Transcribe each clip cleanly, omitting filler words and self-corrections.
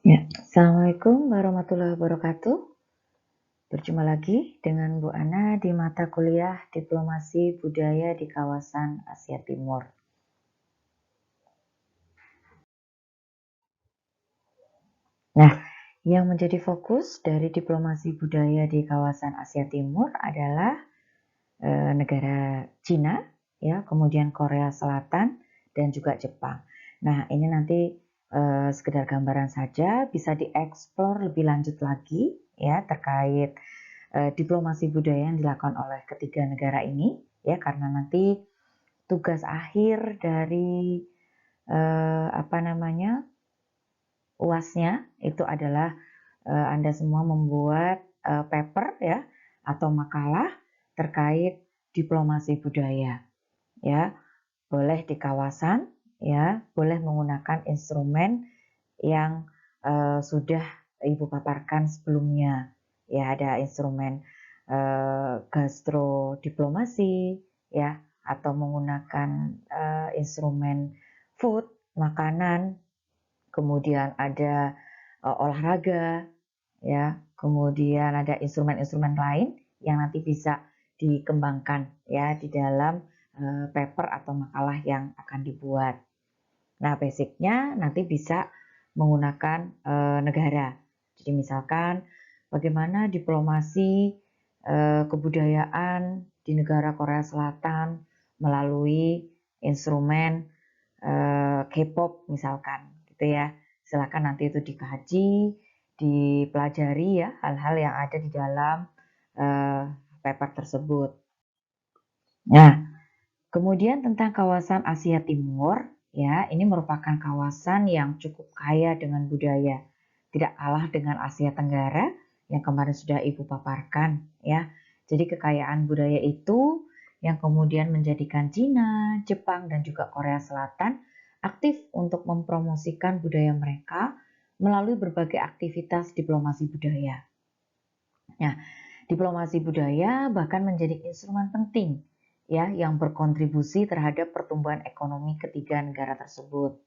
Ya, Assalamualaikum warahmatullahi wabarakatuh. Berjumpa lagi dengan Bu Ana di mata kuliah Diplomasi Budaya di kawasan Asia Timur. Nah, yang menjadi fokus dari diplomasi budaya di kawasan Asia Timur adalah negara Cina, ya, kemudian Korea Selatan dan juga Jepang. Nah, ini nanti sekedar gambaran saja, bisa dieksplor lebih lanjut lagi ya terkait diplomasi budaya yang dilakukan oleh ketiga negara ini, ya, karena nanti tugas akhir dari UASnya itu adalah Anda semua membuat paper ya atau makalah terkait diplomasi budaya, ya. Boleh di kawasan, ya, boleh menggunakan instrumen yang sudah Ibu paparkan sebelumnya. Ya, ada instrumen gastrodiplomasi, ya, atau menggunakan instrumen food, makanan, kemudian ada olahraga, ya, kemudian ada instrumen-instrumen lain yang nanti bisa dikembangkan ya di dalam paper atau makalah yang akan dibuat. Nah, basicnya nanti bisa menggunakan negara. Jadi misalkan bagaimana diplomasi kebudayaan di negara Korea Selatan melalui instrumen K-pop misalkan, gitu ya. Silakan nanti itu dikaji, dipelajari ya hal-hal yang ada di dalam paper tersebut. Nah, kemudian tentang kawasan Asia Timur, ya, ini merupakan kawasan yang cukup kaya dengan budaya. Tidak kalah dengan Asia Tenggara yang kemarin sudah Ibu paparkan, ya. Jadi kekayaan budaya itu yang kemudian menjadikan Cina, Jepang, dan juga Korea Selatan aktif untuk mempromosikan budaya mereka melalui berbagai aktivitas diplomasi budaya. Nah, diplomasi budaya bahkan menjadi instrumen penting ya yang berkontribusi terhadap pertumbuhan ekonomi ketiga negara tersebut.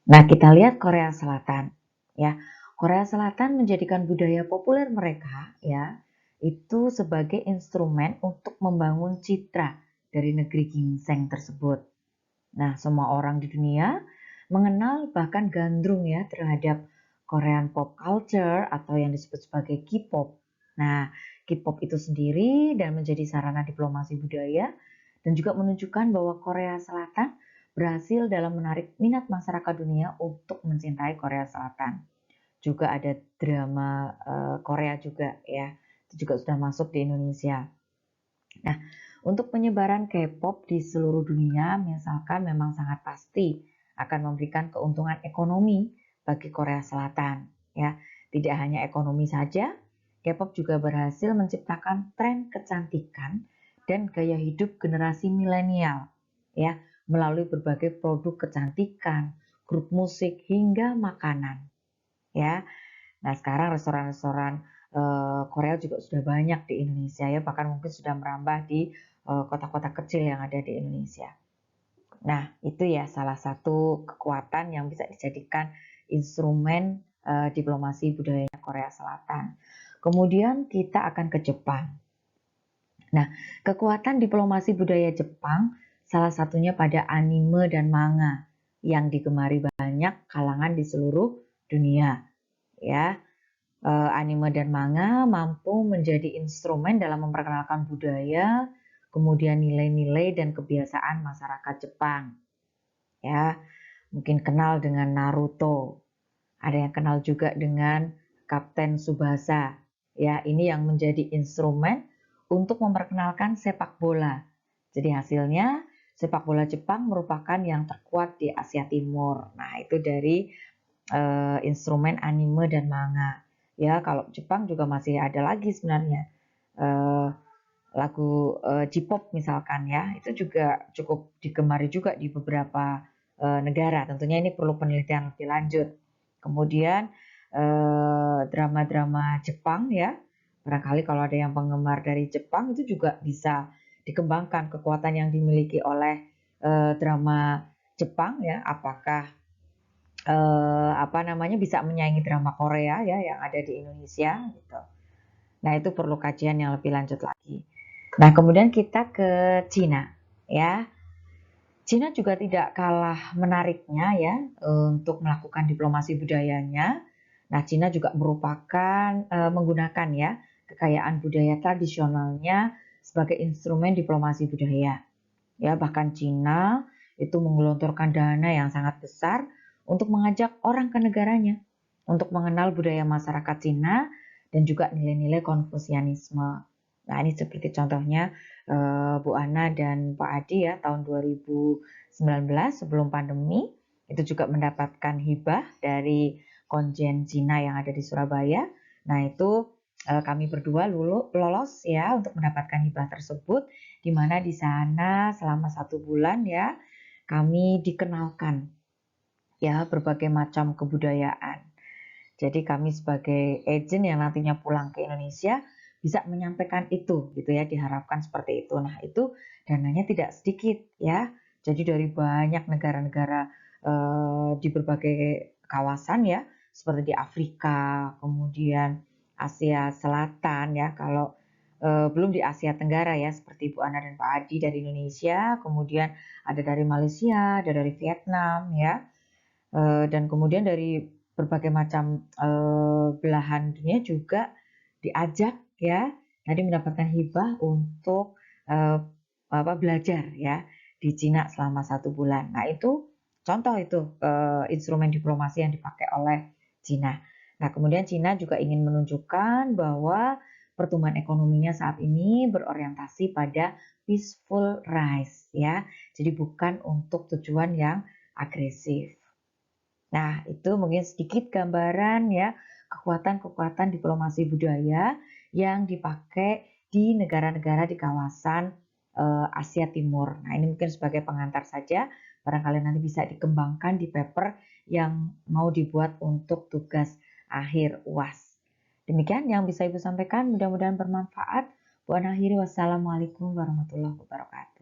Nah, kita lihat Korea Selatan ya. Korea Selatan menjadikan budaya populer mereka ya itu sebagai instrumen untuk membangun citra dari negeri ginseng tersebut. Nah, semua orang di dunia mengenal bahkan gandrung ya terhadap Korean pop culture atau yang disebut sebagai K-pop. Nah, K-pop itu sendiri dan menjadi sarana diplomasi budaya dan juga menunjukkan bahwa Korea Selatan berhasil dalam menarik minat masyarakat dunia untuk mencintai Korea Selatan. Juga ada drama Korea juga ya, itu juga sudah masuk di Indonesia. Nah, untuk penyebaran K-pop di seluruh dunia misalkan memang sangat pasti akan memberikan keuntungan ekonomi bagi Korea Selatan ya. Tidak hanya ekonomi saja, K-pop juga berhasil menciptakan tren kecantikan dan gaya hidup generasi milenial ya melalui berbagai produk kecantikan, grup musik hingga makanan ya. Nah, sekarang restoran-restoran Korea juga sudah banyak di Indonesia ya, bahkan mungkin sudah merambah di kota-kota kecil yang ada di Indonesia. Nah, itu ya salah satu kekuatan yang bisa dijadikan instrumen diplomasi budaya Korea Selatan. Kemudian kita akan ke Jepang. Nah, kekuatan diplomasi budaya Jepang salah satunya pada anime dan manga yang digemari banyak kalangan di seluruh dunia. Ya, anime dan manga mampu menjadi instrumen dalam memperkenalkan budaya, kemudian nilai-nilai dan kebiasaan masyarakat Jepang. Ya, mungkin kenal dengan Naruto. Ada yang kenal juga dengan Kapten Tsubasa. Ya, ini yang menjadi instrumen untuk memperkenalkan sepak bola. Jadi hasilnya sepak bola Jepang merupakan yang terkuat di Asia Timur. Nah, itu dari instrumen anime dan manga. Ya, kalau Jepang juga masih ada lagi sebenarnya. Lagu J-pop misalkan ya, itu juga cukup digemari juga di beberapa negara. Tentunya ini perlu penelitian lebih lanjut. Kemudian drama-drama Jepang ya, barangkali kalau ada yang penggemar dari Jepang itu juga bisa dikembangkan kekuatan yang dimiliki oleh drama Jepang ya, apakah bisa menyaingi drama Korea ya yang ada di Indonesia gitu. Nah, itu perlu kajian yang lebih lanjut lagi. Nah, kemudian kita ke Cina ya. Cina juga tidak kalah menariknya ya untuk melakukan diplomasi budayanya. Nah, Cina juga menggunakan ya kekayaan budaya tradisionalnya sebagai instrumen diplomasi budaya. Ya, bahkan Cina itu menggelontorkan dana yang sangat besar untuk mengajak orang ke negaranya untuk mengenal budaya masyarakat Cina dan juga nilai-nilai Konfusianisme. Nah, ini seperti contohnya Bu Ana dan Pak Adi ya tahun 2019 sebelum pandemi itu juga mendapatkan hibah dari konjen Cina yang ada di Surabaya. Nah, itu kami berdua lolos ya untuk mendapatkan hibah tersebut, di mana di sana selama 1 bulan ya kami dikenalkan ya berbagai macam kebudayaan. Jadi kami sebagai agent yang nantinya pulang ke Indonesia bisa menyampaikan itu gitu ya, diharapkan seperti itu. Nah, itu dananya tidak sedikit ya. Jadi dari banyak negara-negara di berbagai kawasan ya, seperti di Afrika, kemudian Asia Selatan ya. Kalau belum di Asia Tenggara ya, seperti Bu Ana dan Pak Adi dari Indonesia, kemudian ada dari Malaysia, ada dari Vietnam ya. Dan kemudian dari berbagai macam belahan dunia juga diajak ya tadi mendapatkan hibah untuk belajar ya di Cina selama 1 bulan. Nah, itu contoh itu instrumen diplomasi yang dipakai oleh Cina. Nah, kemudian Cina juga ingin menunjukkan bahwa pertumbuhan ekonominya saat ini berorientasi pada peaceful rise ya. Jadi bukan untuk tujuan yang agresif. Nah, itu mungkin sedikit gambaran ya kekuatan-kekuatan diplomasi budaya yang dipakai di negara-negara di kawasan Asia Timur. Nah, ini mungkin sebagai pengantar saja, barangkali nanti bisa dikembangkan di paper yang mau dibuat untuk tugas akhir UAS. Demikian yang bisa Ibu sampaikan, mudah-mudahan bermanfaat. Bu Ana akhiri, wassalamualaikum warahmatullahi wabarakatuh.